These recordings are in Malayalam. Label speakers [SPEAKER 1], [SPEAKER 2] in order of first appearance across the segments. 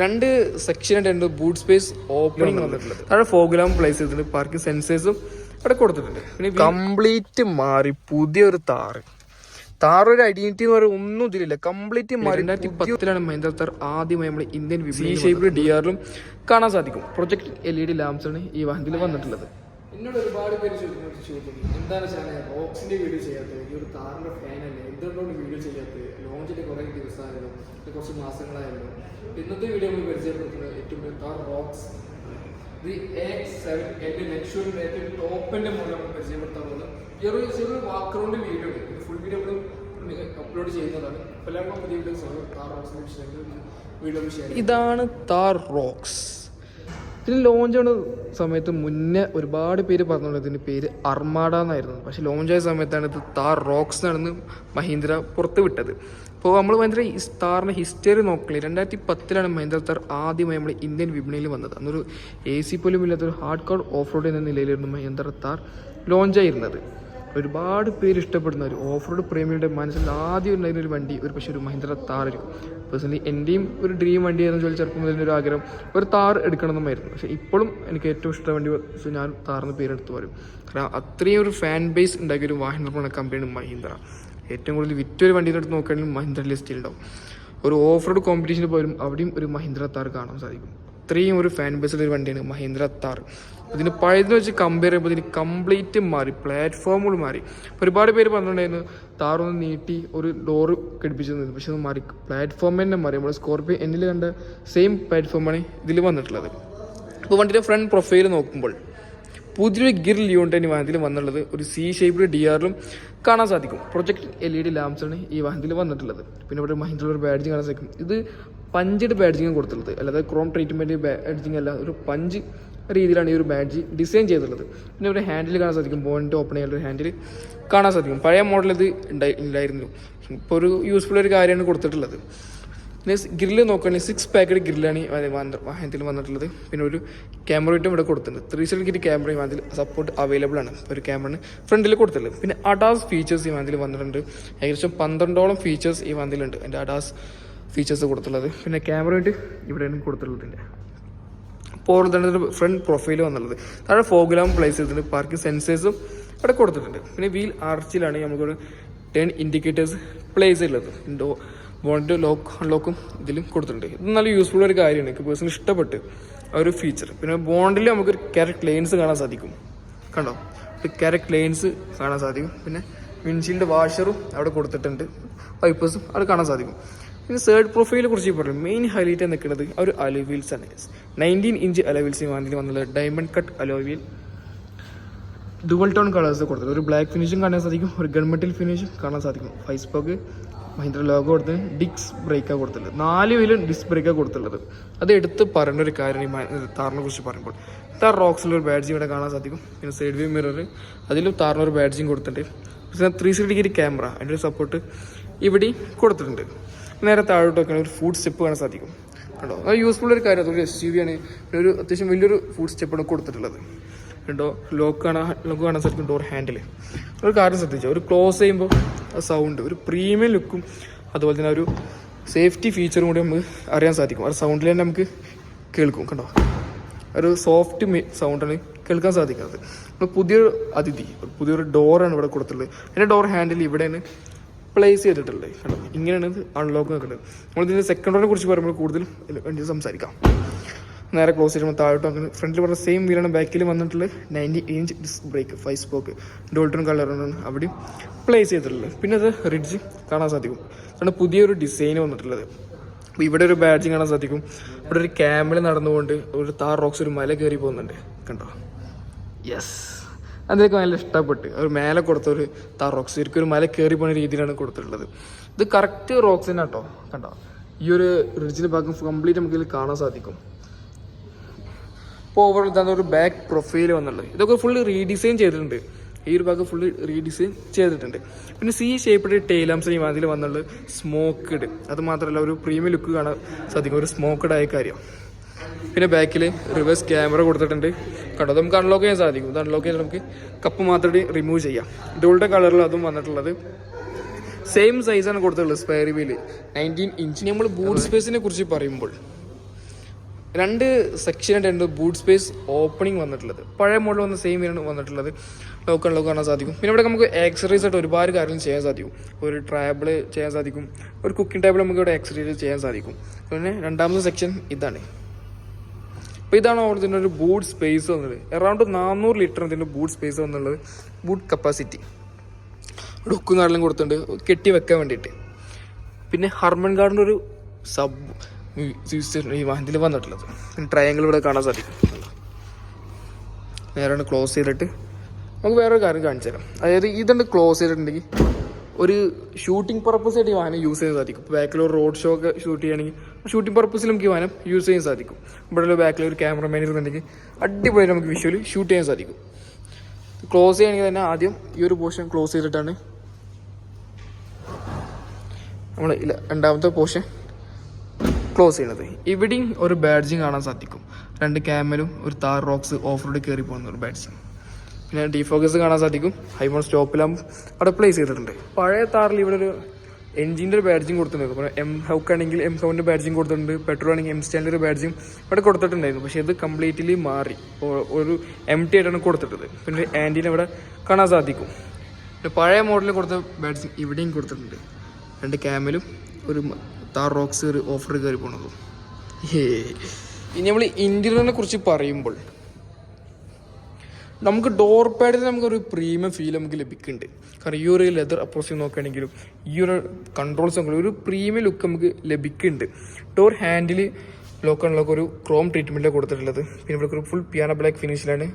[SPEAKER 1] രണ്ട് സെക്ഷനായിട്ട് രണ്ട് ബൂട്ട് സ്പേസ് ഓപ്പണിംഗ് വന്നിട്ടുള്ളത്. താഴെ ഫോഗ്ലാം പ്ലേസ് ചെയ്തിട്ടുണ്ട്. പാർക്കിംഗ് സെൻസേഴ്സും ഇവിടെ കൊടുത്തിട്ടുണ്ട്. പിന്നെ കംപ്ലീറ്റ് മാറി പുതിയൊരു താറൊരു ഐഡന്റിറ്റി എന്ന് പറയുന്നത് ഒന്നും ഇതിലില്ല. കംപ്ലീറ്റ് മാറി. 2010 മഹീന്ദ്ര താർ ആദ്യമായി നമ്മൾ ഇന്ത്യൻ സി ഷേപ്പിൽ DRലും കാണാൻ സാധിക്കും. പ്രൊജക്ട് LED ലാംപ്സ് ആണ് ഈ വാഹനത്തിൽ വന്നിട്ടുള്ളത്. എന്നോട് ഒരുപാട് പേര് ചോദിക്കുന്നു എന്താണ് റോക്സിന്റെ വീഡിയോ ചെയ്യാത്തത്, ഈ ഒരു താറിന്റെ ഫാനല്ലേ, എന്തുകൊണ്ടാണ് വീഡിയോ ചെയ്യാത്തത്, ലോഞ്ചിന്റെ കുറെ ദിവസമായല്ലോ, കുറച്ച് മാസങ്ങളായല്ലോ. ഇന്നത്തെ വീഡിയോ നമ്മൾ പരിചയപ്പെടുത്തുന്നത് ഏറ്റവും വലിയ താർ റോക്സ് ലക്ഷറിന്റെ ഏറ്റവും ടോപ്പിന്റെ മുകളിൽ നമ്മൾ പരിചയപ്പെടുത്താൻ പോകുന്നത്. ഈ ഒരു വാക്കറൗണ്ട് വീഡിയോ ഉണ്ട്. ഫുൾ വീഡിയോ അപ്ലോഡ് ചെയ്യുന്നതാണ്. എല്ലാവർക്കും പുതിയ വീഡിയോ. ഇതാണ് താർ റോക്സ്. ഇതിന് ലോഞ്ച് ആവുന്ന സമയത്ത് മുന്നേ ഒരുപാട് പേര് പറഞ്ഞോളൂ ഇതിൻ്റെ പേര് അർമാഡ എന്നായിരുന്നു. പക്ഷെ ലോഞ്ച് ആയ സമയത്താണ് ഇത് താർ റോക്സ് എന്നാണെന്ന് മഹീന്ദ്ര പുറത്ത് വിട്ടത്. അപ്പോൾ നമ്മൾ മഹീന്ദ്ര താറിൻ്റെ ഹിസ്റ്ററി നോക്കില്ലേ, 2010 മഹീന്ദ്ര താർ ആദ്യമായി നമ്മൾ ഇന്ത്യൻ വിപണിയിൽ വന്നത്. അന്നൊരു AC പോലും ഇല്ലാത്തൊരു ഹാർഡ് കോർ ഓഫ് റോഡ് എന്ന നിലയിലായിരുന്നു മഹീന്ദ്ര താർ ലോഞ്ചായിരുന്നത്. ഒരുപാട് പേര് ഇഷ്ടപ്പെടുന്ന ഒരു ഓഫ് റോഡ് പ്രേമിയുടെ മനസ്സിൽ ആദ്യം ഉണ്ടായിരുന്ന ഒരു വണ്ടി പക്ഷേ ഒരു മഹീന്ദ്ര താറായിരിക്കും. പേഴ്സണലി എൻ്റെയും ഒരു ഡ്രീം വണ്ടിയായിരുന്നു ചോദിച്ചാൽ ചെറുപ്പം മുതൽ ഒരു ആഗ്രഹം ഒരു താർ എടുക്കണമെന്നായിരുന്നു. പക്ഷേ ഇപ്പോഴും എനിക്ക് ഏറ്റവും ഇഷ്ടം വണ്ടി ഞാൻ താറിന് പേരെടുത്ത് പറയും. കാരണം അത്രയും ഒരു ഫാൻ ബേസ് ഉണ്ടാക്കിയ ഒരു വാഹന നിർമ്മാണ കമ്പനിയാണ് മഹീന്ദ്ര. ഏറ്റവും കൂടുതൽ വിറ്റൊരു വണ്ടീനെ എടുത്ത് നോക്കുകയാണെങ്കിൽ മഹീന്ദ്ര ലിസ്റ്റിൽ ഉണ്ടാവും. ഒരു ഓഫ് റോഡ് കോമ്പറ്റീഷന് പോലും അവിടെയും ഒരു മഹീന്ദ്ര താർ കാണാൻ സാധിക്കും. അത്രയും ഒരു ഫാൻ ബേസുള്ള ഒരു വണ്ടിയാണ് മഹീന്ദ്ര താർ. ഇതിന് പഴയതിനെ വെച്ച് കമ്പയർ ചെയ്യുമ്പോൾ ഇതിന് കംപ്ലീറ്റ് മാറി, പ്ലാറ്റ്ഫോമുകൾ മാറി. ഒരുപാട് പേര് പറഞ്ഞിട്ടുണ്ടായിരുന്നു താറൊന്ന് നീട്ടി ഒരു ഡോറ് ഘടിപ്പിച്ചു തന്നത്, പക്ഷെ അത് മാറി, പ്ലാറ്റ്ഫോം തന്നെ മാറി. നമ്മൾ സ്കോർപിയോ എന്നിൽ കണ്ട സെയിം പ്ലാറ്റ്ഫോമാണ് ഇതിൽ വന്നിട്ടുള്ളത്. ഇപ്പോൾ വണ്ടിയുടെ ഫ്രണ്ട് പ്രൊഫൈൽ നോക്കുമ്പോൾ പുതിയൊരു ഗിർ ലിയോണിൻ്റെ വാഹനത്തിൽ വന്നുള്ളത് ഒരു C ഷേപ്പിൽ DRലും കാണാൻ സാധിക്കും. പ്രൊജക്ട് LED ലാംപ്സ് ആണ് ഈ വാഹനത്തിൽ വന്നിട്ടുള്ളത്. പിന്നെ ഇവിടെ മഹീന്ദ്ര ഒരു ബാഡ്ജിങ് കാണാൻ സാധിക്കും. ഇത് പഞ്ചിയുടെ ബാഡ്ജിങ് കൊടുത്തിട്ടുള്ളത്, അല്ലാതെ ക്രോം ട്രീറ്റ്മെൻറ്റ് ബാഡ്ജിങ് അല്ല, ഒരു പഞ്ച് രീതിയിലാണ് ഈ ഒരു ബാഡ്ജ് ഡിസൈൻ ചെയ്തിട്ടുള്ളത്. പിന്നെ ഒരു ഹാൻഡിൽ കാണാൻ സാധിക്കും, ബോണിൻ്റെ ഓപ്പൺ ചെയ്യാനുള്ള ഒരു ഹാൻഡിൽ കാണാൻ സാധിക്കും. പഴയ മോഡൽ ഇത് ഉണ്ടായിരുന്നു. ഇപ്പോൾ ഒരു യൂസ്ഫുൾ ഒരു കാര്യമാണ് കൊടുത്തിട്ടുള്ളത്. പിന്നെ ഗ്രില്ല് നോക്കുകയാണെങ്കിൽ 6 പാക്കറ്റ് ഗ്രില്ലാണ് വാഹനത്തിൽ വന്നിട്ടുള്ളത്. പിന്നെ ഒരു ക്യാമറയും ഇവിടെ കൊടുത്തിട്ടുണ്ട്. 360 ക്യാമറ ഈ വാഹനത്തിൽ സപ്പോർട്ട് അവൈലബിൾ ആണ്. ഒരു ക്യാമറ ഫ്രണ്ടിൽ കൊടുത്തിട്ടുള്ളത്. പിന്നെ അഡാസ് ഫീച്ചേഴ്സ് ഈ വാഹനത്തിൽ വന്നിട്ടുണ്ട്. ഏകദേശം 12ഓളം ഫീച്ചേഴ്സ് ഈ വാഹനത്തിലുണ്ട്. എൻ്റെ അഡാസ് ഫീച്ചേഴ്സ് കൊടുത്തുള്ളത്. പിന്നെ ക്യാമറയായിട്ട് ഇവിടെയാണ് കൊടുത്തിട്ടുള്ളത്. ഇപ്പോൾ ഫ്രണ്ട് പ്രൊഫൈൽ വന്നുള്ളത്. താഴെ ഫോഗ്ലാം പ്ലേസ് ചെയ്തിട്ടുണ്ട്. പാർക്കിംഗ് സെൻസേഴ്സും ഇവിടെ കൊടുത്തിട്ടുണ്ട്. പിന്നെ വീൽ ആർച്ചിലാണ് നമുക്കൊരു 10 ഇൻഡിക്കേറ്റേഴ്സ് പ്ലേസ് ഉള്ളത്. ബോണിൻ്റെ അൺലോക്കും ഇതിലും കൊടുത്തിട്ടുണ്ട്. ഇത് നല്ല യൂസ്ഫുൾ ഒരു കാര്യമാണ്. എനിക്ക് പേഴ്സണലി ഇഷ്ടപ്പെട്ട് ആ ഒരു ഫീച്ചർ. പിന്നെ ബോണ്ടിൽ നമുക്കൊരു ക്യാരക്ട് ലൈൻസ് കാണാൻ സാധിക്കും. കണ്ടോ, ഒരു ക്യാരക്ട് ലൈൻസ് കാണാൻ സാധിക്കും. പിന്നെ വിൻഷീൽഡ് വാഷറും അവിടെ കൊടുത്തിട്ടുണ്ട്. വൈപ്പേഴ്സും അവിടെ കാണാൻ സാധിക്കും. പിന്നെ സൈഡ് പ്രൊഫൈലിനെ കുറിച്ച് പറയും. മെയിൻ ഹൈലൈറ്റ് നിൽക്കുന്നത് ആ ഒരു അലോയ് വീൽസ് ആണ്. 19 ഇഞ്ച് അലോയ് വീൽസ് വാങ്ങി വന്നുള്ളത്. Diamond cut alloy wheel, dual tone colours കൊടുത്തത്. ഒരു ബ്ലാക്ക് ഫിനിഷും കാണാൻ സാധിക്കും, ഒരു ഗൺമെറ്റൽ ഫിനിഷും കാണാൻ സാധിക്കും. 5 സ്പോക്ക് മഹീന്ദ്ര ലോഗോ കൊടുത്തത്. ഡിസ്ക് ബ്രേക്കാണ് കൊടുത്തുള്ളത്. 4 വീലും ഡിസ്ക് ബ്രേക്കാണ് കൊടുത്തുള്ളത്. അത് എടുത്ത് പറയേണ്ട ഒരു കാര്യം ഈ താറിനെ കുറിച്ച് പറയുമ്പോൾ താർ റോക്സിലൊരു ബാഡ്ജിങ് ഇവിടെ കാണാൻ സാധിക്കും. പിന്നെ സൈഡ് വ്യൂ മിറർ അതിലും താറിനൊരു ബാഡ്ജിങ് കൊടുത്തിട്ടുണ്ട്. പിന്നെ 360 ക്യാമറ അതിൻ്റെ ഒരു സപ്പോർട്ട് ഇവിടെ കൊടുത്തിട്ടുണ്ട്. നേരെ താഴോട്ട് വെക്കണം ഒരു ഫുഡ് സ്റ്റെപ്പ് കാണാൻ സാധിക്കും. കണ്ടോ, അത് യൂസ്ഫുൾ ഒരു കാര്യം. അതൊരു SUV ആണ്. പിന്നെ ഒരു അത്യാവശ്യം വലിയൊരു ഫുഡ് സ്റ്റെപ്പാണ് കൊടുത്തിട്ടുള്ളത്. കണ്ടോ, ലോക്ക് കാണാൻ സാധിക്കും. ഡോർ ഹാൻഡിൽ ഒരു കാര്യം ശ്രദ്ധിച്ചോ, ഒരു ക്ലോസ് ചെയ്യുമ്പോൾ ആ സൗണ്ട് ഒരു പ്രീമിയം ലുക്കും അതുപോലെ തന്നെ ഒരു സേഫ്റ്റി ഫീച്ചറും കൂടി നമുക്ക് അറിയാൻ സാധിക്കും. ആ സൗണ്ടിൽ തന്നെ നമുക്ക് കേൾക്കും. കണ്ടോ, ഒരു സോഫ്റ്റ് സൗണ്ടാണ് കേൾക്കാൻ സാധിക്കുന്നത്. പുതിയൊരു പുതിയൊരു ഡോറാണ് ഇവിടെ കൊടുത്തിട്ടുള്ളത്. അതിൻ്റെ ഡോർ ഹാൻഡിൽ ഇവിടെയാണ് പ്ലേസ് ചെയ്തിട്ടുള്ളത്. കണ്ടോ, ഇങ്ങനെയാണ് ഇത് അൺലോക്ക് നിൽക്കുന്നത്. നമ്മളിതിൻ്റെ സെക്കൻഡ് ഡോറിനെ കുറിച്ച് പറയുമ്പോൾ കൂടുതൽ വേണ്ടി സംസാരിക്കാം. നേരെ ക്ലോസ് ചെയ്യുമ്പോൾ താഴോട്ട് അങ്ങനെ ഫ്രണ്ടിൽ പറഞ്ഞ സെയിം വീലാണ് ബാക്കിൽ വന്നിട്ടുള്ളത്. 90 inch disc brake, 5 spoke, Dalton കളറാണ് അവിടെയും പ്ലേസ് ചെയ്തിട്ടുള്ളത്. പിന്നെ അത് റിഡ്ജ് കാണാൻ സാധിക്കും. അതാണ് പുതിയൊരു ഡിസൈൻ വന്നിട്ടുള്ളത്. അപ്പോൾ ഇവിടെ ഒരു ബാഡ്ജിങ് കാണാൻ സാധിക്കും. ഇവിടെ ഒരു ക്യാമിൽ നടന്നുകൊണ്ട് ഒരു താർ റോക്സ് ഒരു മല കയറി പോകുന്നുണ്ട്. കണ്ടോ, യെസ്, അതിലേക്ക് നല്ല ഇഷ്ടപ്പെട്ട് ഒരു മേലെ കൊടുത്തൊരു താർ റോക്സ് ശരിക്കും ഒരു മല കയറി പോകുന്ന രീതിയിലാണ് കൊടുത്തിട്ടുള്ളത്. ഇത് കറക്റ്റ് റോക്സ് തന്നെ കേട്ടോ. കണ്ടോ, ഈ ഒരു റിഡ്ജിൻ്റെ ഭാഗം കംപ്ലീറ്റ് നമുക്ക് ഇതിൽ കാണാൻ സാധിക്കും. ഇപ്പോൾ ഓവറോൾ ഇതാണ് ഒരു ബാക്ക് പ്രൊഫൈൽ വന്നുള്ളത്. ഇതൊക്കെ ഫുള്ള് റീഡിസൈൻ ചെയ്തിട്ടുണ്ട്. ഈ ഒരു ഭാഗം ഫുള്ള് റീഡിസൈൻ ചെയ്തിട്ടുണ്ട്. പിന്നെ C ഷേപ്പിൻ്റെ ടൈലാംസ് ഈ അതിൽ വന്നുള്ളത് സ്മോക്ക്ഡ്. അത് മാത്രമല്ല ഒരു പ്രീമിയം ലുക്ക് കാണാൻ സാധിക്കും, ഒരു സ്മോക്ക്ഡ് ആയ കാര്യം. പിന്നെ ബാക്കിൽ റിവേഴ്സ് ക്യാമറ കൊടുത്തിട്ടുണ്ട്. കണ്ടോ, നമുക്ക് അൺലോക്ക് ചെയ്യാൻ സാധിക്കും. ഇത് അൺലോക്ക് ചെയ്താൽ നമുക്ക് കപ്പ് മാത്രമേ റിമൂവ് ചെയ്യാം. ഡോളുടെ കളറിൽ അതും വന്നിട്ടുള്ളത്. സെയിം സൈസാണ് കൊടുത്തിട്ടുള്ളത്. Spare wheel 19 inch. നമ്മൾ ബൂട്ട് സ്പേസിനെ കുറിച്ച് പറയുമ്പോൾ രണ്ട് സെക്ഷനായിട്ടുണ്ട് ബൂട്ട് സ്പേസ് ഓപ്പണിംഗ് വന്നിട്ടുള്ളത്. പഴയ മോഡൽ വന്ന സെയിം ആണ് വന്നിട്ടുള്ളത്. ലോക്ക് കാണാൻ സാധിക്കും. പിന്നെ ഇവിടെ നമുക്ക് ആക്സറീസ് ആയിട്ട് ഒരുപാട് കാര്യങ്ങൾ ചെയ്യാൻ സാധിക്കും. ഒരു ട്രാബിൾ ചെയ്യാൻ സാധിക്കും, ഒരു കുക്കിംഗ് ടേബിൾ നമുക്ക് ഇവിടെ ആക്സറീസ് ചെയ്യാൻ സാധിക്കും. പിന്നെ രണ്ടാമത്തെ സെക്ഷൻ ഇതാണ്. അപ്പോൾ ഇതാണ് ഇതിൻ്റെ ഒരു ബൂട്ട് സ്പേസ് വന്നത്. അറൗണ്ട് 400 ലിറ്റർ ഇതിൻ്റെ ബൂട്ട് സ്പേസ് വന്നുള്ളത്. ബൂട്ട് കപ്പാസിറ്റി ഇവിടെ ഹുക്കും കാർഡിലും കൊടുത്തിട്ടുണ്ട് കെട്ടി വെക്കാൻ വേണ്ടിയിട്ട്. പിന്നെ ഹർമൻ ഗാർഡിൻ്റെ ഒരു സബ് ഈ വാഹനത്തിൽ വന്നിട്ടുള്ളത്. പിന്നെ ട്രയാങ്കിൾ ഇവിടെ കാണാൻ സാധിക്കും. നേരെ ക്ലോസ് ചെയ്തിട്ട് നമുക്ക് വേറൊരു കാര്യം കാണിച്ചു തരാം. അതായത് ഇതുണ്ട് ക്ലോസ് ചെയ്തിട്ടുണ്ടെങ്കിൽ ഒരു ഷൂട്ടിംഗ് പർപ്പസ് ആയിട്ട് ഈ വാഹനം യൂസ് ചെയ്യാൻ സാധിക്കും. ബാക്കിൽ ഒരു റോഡ് ഷോ ഒക്കെ ഷൂട്ട് ചെയ്യുകയാണെങ്കിൽ ഷൂട്ടിംഗ് പർപ്പസിൽ നമുക്ക് ഈ വാഹനം യൂസ് ചെയ്യാൻ സാധിക്കും. ഇവിടെ ബാക്കിൽ ഒരു ക്യാമറമാൻ ഇരുന്നുണ്ടെങ്കിൽ അടിപൊളി നമുക്ക് വിഷ്വലി ഷൂട്ട് ചെയ്യാൻ സാധിക്കും. ക്ലോസ് ചെയ്യുകയാണെങ്കിൽ തന്നെ ആദ്യം ഈ ഒരു പോർഷൻ ക്ലോസ് ചെയ്തിട്ടാണ് നമ്മൾ രണ്ടാമത്തെ പോർഷൻ ക്ലോസ് ചെയ്യണത്. ഇവിടെയും ഒരു ബാഡ്ജിങ് കാണാൻ സാധിക്കും. 2 ക്യാമലും ഒരു താർ റോക്സ് ഓഫ് റോഡ് കയറി പോകുന്ന ഒരു ബാഡ്ജിങ്. പിന്നെ ഡിഫോക്കസ് കാണാൻ സാധിക്കും. ഹൈമോൺ സ്റ്റോപ്പിലാകുമ്പോൾ അവിടെ പ്ലേസ് ചെയ്തിട്ടുണ്ട്. പഴയ താറിൽ ഇവിടെ ഒരു എൻജിൻ്റെ ഒരു ബാഡ്ജിങ് കൊടുത്തിട്ടുണ്ടായിരുന്നു. ഇപ്പോൾ എം ഹൗക്ക് ആണെങ്കിൽ എം ഹൗവിൻ്റെ ബാഡ്ജിങ് കൊടുത്തിട്ടുണ്ട്. പെട്രോൾ ആണെങ്കിൽ എം സ്റ്റാൻഡിൻ്റെ ഒരു ബാഡ്ജിങ് ഇവിടെ കൊടുത്തിട്ടുണ്ടായിരുന്നു. പക്ഷേ ഇത് കംപ്ലീറ്റ്ലി മാറി ഒരു MT ആയിട്ടാണ് കൊടുത്തിട്ടത്. പിന്നെ ആൻറ്റീനെ ഇവിടെ കാണാൻ സാധിക്കും. പിന്നെ പഴയ മോഡലിൽ കൊടുത്ത ബാഡ്ജിങ് ഇവിടെയും കൊടുത്തിട്ടുണ്ട്. 2 ക്യാമലും ഒരു താർ റോക്സ് ഒരു ഓഫർ കയറി പോണതും. ഇനി നമ്മൾ ഇൻറ്റീരിയറിനെ കുറിച്ച് പറയുമ്പോൾ നമുക്ക് ഡോർ പാഡിൽ നമുക്കൊരു പ്രീമിയം ഫീൽ നമുക്ക് ലഭിക്കുന്നുണ്ട്. കാരണം ഈ ഒരു ലെതർ അപ്രോച്ച് നോക്കുകയാണെങ്കിലും ഈ ഒരു കൺട്രോൾസ് നോക്കുകയാണെങ്കിൽ ഒരു പ്രീമിയം ലുക്ക് നമുക്ക് ലഭിക്കുന്നുണ്ട്. ഡോർ ഹാൻഡിൽ ലോക്ക് അൺലോക്ക് ഒരു ക്രോം ട്രീറ്റ്മെൻറ്റിലാണ് കൊടുത്തിട്ടുള്ളത്. പിന്നെ ഇവിടെ ഒരു ഫുൾ പിയാനോ ബ്ലാക്ക് ഫിനിഷിലാണ്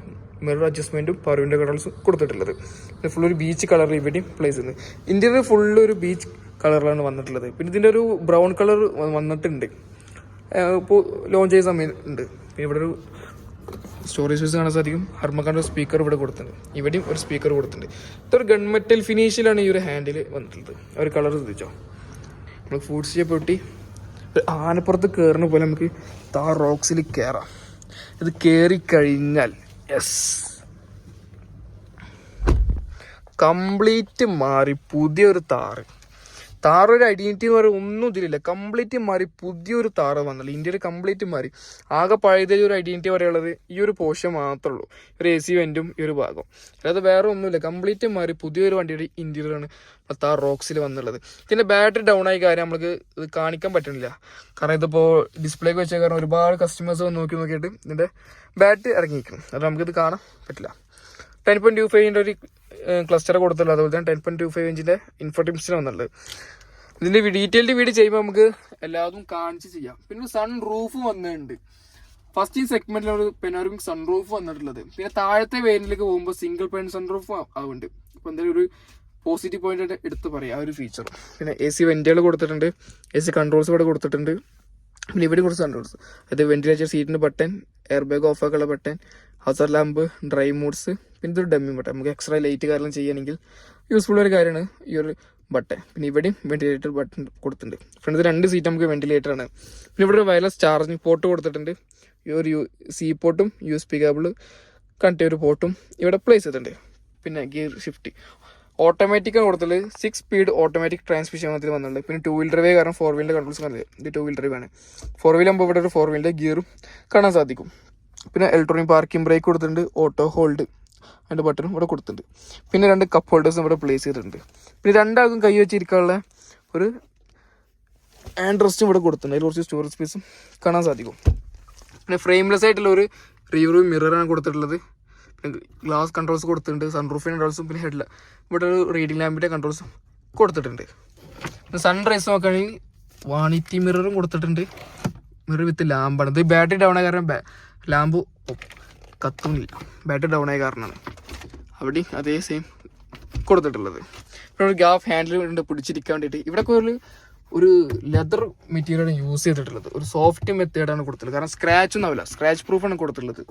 [SPEAKER 1] മിറർ അഡ്ജസ്റ്റ്മെൻറ്റും പവറിൻ്റെ കൺട്രോൾസും കൊടുത്തിട്ടുള്ളത്. പിന്നെ ഫുൾ ഒരു ബീച്ച് കളർ ഇവിടെയും പ്ലേസ് ചെയ്യുന്നത്. ഇൻറ്റീരിയർ ഫുള്ള് ഒരു ബീച്ച് കളറിലാണ് വന്നിട്ടുള്ളത്. പിന്നെ ഇതിൻ്റെ ഒരു ബ്രൗൺ കളർ വന്നിട്ടുണ്ട് ഇപ്പോൾ ലോഞ്ച് ചെയ്ത സമയത്തുണ്ട്. പിന്നെ ഇവിടെ ഒരു സ്റ്റോറേജ് സ്പേസ് കാണാൻ സാധിക്കും. ഹർമക്കാൻ്റെ ഒരു സ്പീക്കർ ഇവിടെ കൊടുത്തിട്ടുണ്ട്. ഇവിടെയും ഒരു സ്പീക്കർ കൊടുത്തിട്ടുണ്ട്. ഇതൊരു ഗൺമെറ്റൽ ഫിനിഷിലാണ് ഈ ഒരു ഹാൻഡിൽ വന്നിട്ടുള്ളത്. ഒരു കളർ ശ്രദ്ധിച്ചോ. നമ്മൾ ഫുഡ് സ്റ്റെപ്പ് പൊട്ടി ആനപ്പുറത്ത് കയറുന്ന പോലെ നമുക്ക് താർ റോക്സിൽ കയറാം. ഇത് കയറി കഴിഞ്ഞാൽ കംപ്ലീറ്റ് മാറി പുതിയൊരു താറൊരു ഐഡന്റിറ്റി എന്ന് പറയുന്നത് ഒന്നും ഇതിലില്ല. കംപ്ലീറ്റ് മാറി പുതിയൊരു താറ് വന്നല്ലോ. ഇന്ത്യയിൽ കംപ്ലീറ്റ് മാറി. ആകെ പഴയതിൽ ഒരു ഐഡന്റിറ്റി പറയുള്ളത് ഈ ഒരു പോർഷൻ മാത്രമേ ഉള്ളൂ. ഒരു AC വെന്റും ഈ ഒരു ഭാഗം, അല്ലാതെ വേറെ ഒന്നുമില്ല. കംപ്ലീറ്റ് മാറി പുതിയൊരു വണ്ടിയുടെ ഇന്റീരിയറാണ് താർ റോക്സിൽ വന്നുള്ളത്. ഇതിൻ്റെ ബാറ്ററി ഡൗൺ ആയ കാര്യം നമുക്ക് ഇത് കാണിക്കാൻ പറ്റുന്നില്ല. കാരണം ഇതിപ്പോൾ ഡിസ്പ്ലേക്ക് വെച്ച കാരണം ഒരുപാട് കസ്റ്റമേഴ്സ് നോക്കിയിട്ട് ഇതിൻ്റെ ബാറ്ററി ഇറങ്ങിയിരിക്കണം. അത് നമുക്കിത് കാണാൻ പറ്റില്ല. 10.25 ഒരു ക്ലസ്റ്റർ കൊടുത്തുള്ളൂ. അതുപോലെ തന്നെ 10.25 ഇഞ്ചിൻ്റെ ഇൻഫോർട്ടിംസിന് വന്നുള്ളത്. ഇതിൻ്റെ ഡീറ്റെയിൽഡ് വീഡിയോ ചെയ്യുമ്പോൾ നമുക്ക് എല്ലാതും കാണിച്ച് ചെയ്യാം. പിന്നെ സൺ റൂഫ് വന്നിട്ടുണ്ട്. ഫസ്റ്റ് ഈ സെഗ്മെന്റിൽ ഒരു പെനോറമിക് സൺ റൂഫ് വന്നിട്ടുള്ളത്. പിന്നെ താഴത്തെ വേരിയന്റിലേക്ക് പോകുമ്പോൾ സിംഗിൾ പെൻ സൺ റൂഫ് ആവുന്നുണ്ട്. അപ്പോൾ എന്തായാലും ഒരു പോസിറ്റീവ് പോയിന്റ് ആയിട്ട് എടുത്ത് പറയാം ആ ഒരു ഫീച്ചർ. പിന്നെ AC വെന്റുകൾ കൊടുത്തിട്ടുണ്ട്. AC കൺട്രോൾസ് ഇവിടെ കൊടുത്തിട്ടുണ്ട്. പിന്നെ ഇവിടെ കുറച്ച് കൺട്രോൾസ്, അതായത് വെന്റിലേറ്റർ സീറ്റിൻ്റെ ബട്ടൺ, എയർ ബാഗ് ഓഫ് ആക്കാനുള്ള button, hazard lamp, drive modes, പിന്നെ ഇതൊരു ഡമ്മി ബട്ടൺ. നമുക്ക് എക്സ്ട്രാ ലൈറ്റ് കാരണം ചെയ്യുകയാണെങ്കിൽ യൂസ്ഫുൾ ഒരു കാര്യമാണ് ഈ ഒരു ബട്ടൺ. പിന്നെ ഇവിടെയും വെന്റിലേറ്റർ ബട്ടൺ കൊടുത്തിട്ടുണ്ട്. ഫ്രണ്ട് 2 സീറ്റ് നമുക്ക് വെന്റിലേറ്റർ ആണ്. പിന്നെ ഇവിടെ ഒരു വയർലെസ് ചാർജിങ് പോർട്ട് കൊടുത്തിട്ടുണ്ട്. ഈ ഒരു C പോർട്ടും USB കേബിൾ കണക്ട് ചെയ്ത ഒരു പോർട്ടും ഇവിടെ പ്ലേസ് ചെയ്തിട്ടുണ്ട്. പിന്നെ ഗിയർ ഷിഫ്റ്റ് ഓട്ടോമാറ്റിക്കാണ് കൊടുത്തത്. 6 സ്പീഡ് ഓട്ടോമാറ്റിക് ട്രാൻസ്മിഷൻ അതിൽ വന്നിട്ടുണ്ട്. പിന്നെ 2 വീൽ ഡ്രൈവ് കാരണം 4 വീലിൻ്റെ കൺട്രോൾസ് കാണുന്നത്. ഇത് 2 വീൽ ഡ്രൈവ് ആണ്. 4 വീൽ ആകുമ്പോൾ ഇവിടെ ഒരു 4 വീലിൻ്റെ ഗിയറും കാണാൻ സാധിക്കും. പിന്നെ ഇലക്ട്രോണിക് പാർക്കിംഗ് ബ്രേക്ക് കൊടുത്തിട്ടുണ്ട്. ഓട്ടോ ഹോൾഡ് അതിൻ്റെ ബട്ടണും ഇവിടെ കൊടുത്തിട്ടുണ്ട്. പിന്നെ 2 കപ്പ് ഹോൾഡേഴ്സും ഇവിടെ പ്ലേസ് ചെയ്തിട്ടുണ്ട്. പിന്നെ 2 ആൾക്കും കൈ വെച്ചിരിക്കാനുള്ള ഒരു ഹാൻഡ് റെസ്റ്റും ഇവിടെ കൊടുത്തിട്ടുണ്ട്. അതിൽ കുറച്ച് സ്റ്റോറേജ് സ്പേസും കാണാൻ സാധിക്കും. പിന്നെ ഫ്രെയിംലെസ് ആയിട്ടുള്ള ഒരു റിയർ മിററാണ് കൊടുത്തിട്ടുള്ളത്. പിന്നെ ഗ്ലാസ് കൺട്രോൾസ് കൊടുത്തിട്ടുണ്ട്. സൺറൂഫിൻ്റെ കൺട്രോൾസും പിന്നെ ഹെഡിൽ ഇവിടെ ഒരു റീഡിംഗ് ലാമ്പിൻ്റെ കൺട്രോൾസും കൊടുത്തിട്ടുണ്ട്. പിന്നെ സൺ റൈസ് നോക്കുകയാണെങ്കിൽ വാണിറ്റി മിററും കൊടുത്തിട്ടുണ്ട്. മിറർ വിത്ത് ലാമ്പാണ്. ഇത് ബാറ്ററി ഡൗൺ ആയ കാരണം ലാമ്പ് കത്തുന്നില്ല. ബാറ്ററി ഡൗൺ ആയ കാരണമാണ് അവിടെയും അതേ സെയിം കൊടുത്തിട്ടുള്ളത്. പിന്നെ ഒരു ഗ്യാഫ് ഹാൻഡിൽ ഉണ്ട് പിടിച്ചിരിക്കാൻ വേണ്ടിയിട്ട്. ഇവിടെ ഒരു ലെതർ മെറ്റീരിയലാണ് യൂസ് ചെയ്തിട്ടുള്ളത്. ഒരു സോഫ്റ്റ് മെത്തേഡാണ് കൊടുത്തിട്ടുള്ളത്. കാരണം സ്ക്രാച്ച് ഒന്നും ആവില്ല. സ്ക്രാച്ച് പ്രൂഫാണ് കൊടുത്തിട്ടുള്ളത്.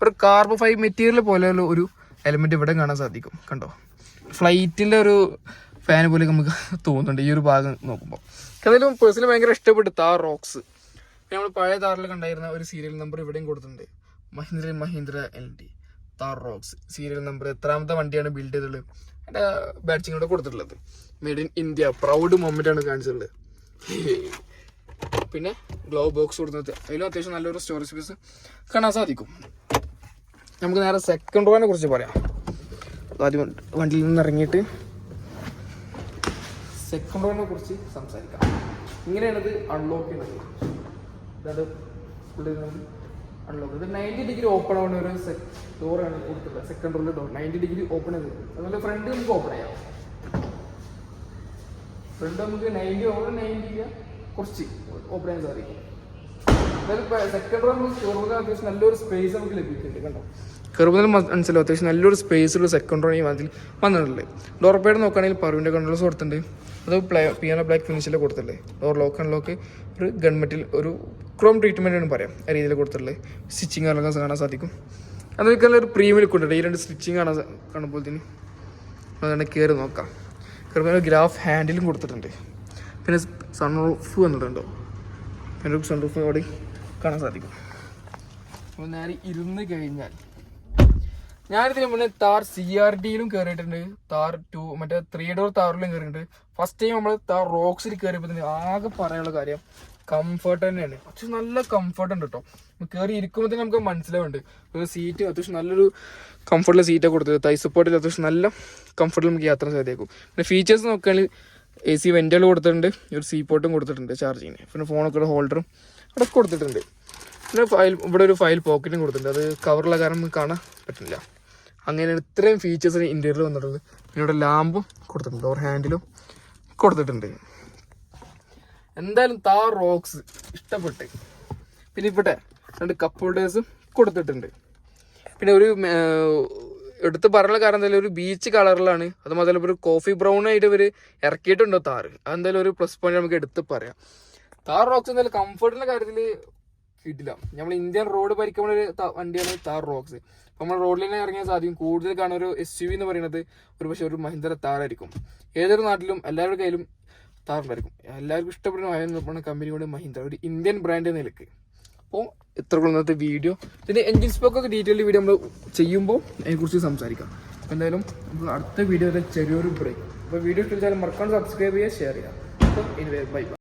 [SPEAKER 1] ഒരു കാർബൺ ഫൈബർ മെറ്റീരിയൽ പോലെയുള്ള ഒരു എലമെന്റ് ഇവിടെ കാണാൻ സാധിക്കും. കണ്ടോ, ഫ്ലൈറ്റിൻ്റെ ഒരു ഫാൻ പോലെ നമുക്ക് തോന്നുന്നുണ്ട് ഈ ഒരു ഭാഗം നോക്കുമ്പോൾ. എന്തായാലും പേഴ്സണലി ഭയങ്കര ഇഷ്ടപ്പെട്ടു താർ റോക്സ്. പിന്നെ നമ്മൾ പഴയ താറിൽ കണ്ടായിരുന്ന ഒരു സീരിയൽ നമ്പർ ഇവിടെയും കൊടുത്തിട്ടുണ്ട്. Mahindra LD Thar rocks serial number, എത്രാമത്തെ വണ്ടിയാണ് ബിൽഡ് ചെയ്തിട്ടുള്ളത്, അതിൻ്റെ ബാഡ്ജിങ് ഇവിടെ കൊടുത്തിട്ടുള്ളത്. Made in India, proud moment ആണ് കാണിച്ചിട്ടുള്ളത്. പിന്നെ ഗ്ലോ ബോക്സ് കൊടുത്തിട്ട് അതിലും അത്യാവശ്യം നല്ലൊരു സ്റ്റോറേജ് സ്പേസ് കാണാൻ സാധിക്കും. നമുക്ക് നേരെ സെക്കൻഡ് റോനെ കുറിച്ച് പറയാം. ആദ്യം വണ്ടിയിൽ നിന്ന് ഇറങ്ങിയിട്ട് സെക്കൻഡ് റോനെ കുറിച്ച് സംസാരിക്കാം. ഇങ്ങനെയാണത് അൺലോക്ക് ചെയ്യുന്നത്. അതായത് അൺലോക്ക് ഇത് 90 ഡിഗ്രി ഓപ്പൺ ആവുന്ന ഒരു ഡോറാണ് കൊടുത്തിട്ടുള്ളത്. സെക്കൻഡ് റോയിലെ ഡോർ 90 ഡിഗ്രി ഓപ്പൺ ചെയ്ത്, അതുപോലെ ഫ്രണ്ട് നമുക്ക് ഓപ്പൺ ചെയ്യാം. ഫ്രണ്ട് നമുക്ക് 90 കുറച്ച് ഓപ്പൺ ചെയ്യാൻ സാധിക്കും. അതായത് സെക്കൻഡ് റോ നമുക്ക് കയറുമ്പോൾ അത്യാവശ്യം നല്ലൊരു സ്പേസ് നമുക്ക് ലഭിക്കുന്നുണ്ട്. കണ്ടോ, കയറുമ്പോൾ മനസ്സിലാവും അത്യാവശ്യം നല്ലൊരു സ്പേസുള്ള സെക്കൻഡ് റോ ഈ അതിൽ വന്നിട്ടുണ്ട്. ഡോർ പേഡ് നോക്കുകയാണെങ്കിൽ പറുവിൻ്റെ കൺട്രോൾസ് കൊടുത്തിട്ടുണ്ട്. അത് പിയാനോ ബ്ലാക്ക് ഫിനിഷിൽ കൊടുത്തിട്ടുള്ളത്. ഡോർ ലോക്ക് അൺലോക്ക് ഒരു ഗൺമെറ്റിൽ ഒരു ക്രോം ട്രീറ്റ്മെൻ്റ് ആണ് പറയാം, ആ രീതിയിൽ കൊടുത്തിട്ടുള്ളത്. സ്റ്റിച്ചിങ് അടക്കം കാണാൻ സാധിക്കും. അതൊക്കെ ഒരു പ്രീമിയം ലുക്ക് ഉണ്ട്. ഈ രണ്ട് സ്റ്റിച്ചിങ് കാണുമ്പോഴത്തേന് അതുകൊണ്ട് കയറി നോക്കാം. കയറുമ്പോൾ ഒരു ഗ്രാഫ് ഹാൻഡിലും കൊടുത്തിട്ടുണ്ട്. പിന്നെ സൺറൂഫ് വന്നിട്ടുണ്ടോ, പിന്നെ സൺറൂഫ് അവിടെ കാണാൻ സാധിക്കും. അപ്പോൾ നേരെ ഇരുന്ന് കഴിഞ്ഞാൽ ഞാനിതിന് മുന്നേ താർ CRDയിലും കയറിയിട്ടുണ്ട്, താർ 2 മറ്റേ 3 ഡോർ താറിലും കയറിയിട്ടുണ്ട്. ഫസ്റ്റ് ടൈം നമ്മൾ താർ റോക്സിൽ കയറിയപ്പോൾ തന്നെ ആകെ പറയാനുള്ള കാര്യം കംഫർട്ട് തന്നെയാണ്. അത്യാവശ്യം നല്ല കംഫർട്ട് ഉണ്ട് കേട്ടോ. കയറി ഇരിക്കുമ്പോൾ തന്നെ നമുക്ക് മനസ്സിലാവുന്നുണ്ട്. ഒരു സീറ്റ് അത്യാവശ്യം നല്ലൊരു കംഫർട്ടുള്ള സീറ്റൊക്കെ കൊടുത്തത്, തൈ സപ്പോർട്ടിൽ അത്യാവശ്യം നല്ല കംഫർട്ടിൽ നമുക്ക് യാത്ര സാധിക്കും. പിന്നെ ഫീച്ചേഴ്സ് നോക്കുകയാണെങ്കിൽ AC വെൻറ്റുകൾ കൊടുത്തിട്ടുണ്ട്, ഒരു സീ പോർട്ടും കൊടുത്തിട്ടുണ്ട് ചാർജിങ്ങിന്. പിന്നെ ഫോണൊക്കെ ഹോൾഡറും അതൊക്കെ കൊടുത്തിട്ടുണ്ട്. പിന്നെ ഇവിടെ ഒരു ഫയൽ പോക്കറ്റും കൊടുത്തിട്ടുണ്ട്. അത് കവറുള്ള കാരണം നമുക്ക് കാണാൻ പറ്റില്ല. അങ്ങനെ ഇത്രയും ഫീച്ചേഴ്സ് ഇൻറ്റീരിയർ വന്നിട്ടുള്ളത്. പിന്നെ ഇവിടെ ലാമ്പും കൊടുത്തിട്ടുണ്ട്, ഡോർ ഹാൻഡിലും കൊടുത്തിട്ടുണ്ട്. എന്തായാലും താർ റോക്സ് ഇഷ്ടപ്പെട്ട്. പിന്നെ ഇവിടെ 2 കപ്പ് ഹോൾഡേഴ്സും കൊടുത്തിട്ടുണ്ട്. പിന്നെ ഒരു എടുത്ത് പറയാനുള്ള കാരണം എന്തായാലും ഒരു ബീച്ച് കളറിലാണ്, അത് മാത്രമല്ല ഒരു കോഫി ബ്രൗൺ ആയിട്ട് ഇവർ ഇറക്കിയിട്ടുണ്ടോ താറ്. അതെന്തായാലും ഒരു പ്ലസ് പോയിന്റ് നമുക്ക് എടുത്ത് പറയാം. താർ റോക്സ് എന്തായാലും കംഫർട്ടിൻ്റെ കാര്യത്തിൽ കിട്ടില്ല. നമ്മൾ ഇന്ത്യൻ റോഡ് ഭരിക്കുന്ന ഒരു വണ്ടിയാണ് താർ റോക്സ്. അപ്പോൾ നമ്മൾ റോഡിൽ തന്നെ ഇറങ്ങിയാൽ സാധിക്കും. കൂടുതൽ കാണുന്ന ഒരു SUV എന്ന് പറയുന്നത് ഒരു പക്ഷേ ഒരു മഹീന്ദ്ര താറായിരിക്കും. ഏതൊരു നാട്ടിലും എല്ലാവരുടെ കയ്യിലും താറുണ്ടായിരിക്കും. എല്ലാവർക്കും ഇഷ്ടപ്പെടുന്ന കമ്പനി കൊണ്ട് മഹീന്ദ്ര, ഒരു ഇന്ത്യൻ ബ്രാൻഡ് നിലക്ക്. അപ്പോൾ ഇത്ര ഇന്നത്തെ വീഡിയോ. ഇതിൻ്റെ എൻജിൻ സ്പോക്കൊക്കെ ഡീറ്റെയിൽഡ് വീഡിയോ നമ്മൾ ചെയ്യുമ്പോൾ അതിനെക്കുറിച്ച് സംസാരിക്കാം. അപ്പോൾ എന്തായാലും നമ്മൾ അടുത്ത വീഡിയോയിൽ ചെറിയൊരു ബ്രേക്ക്. അപ്പോൾ വീഡിയോ ഇഷ്ടം മറക്കാണ്ട് സബ്സ്ക്രൈബ് ചെയ്യുക, ഷെയർ ചെയ്യുക. അപ്പോൾ ഇനി ബൈ.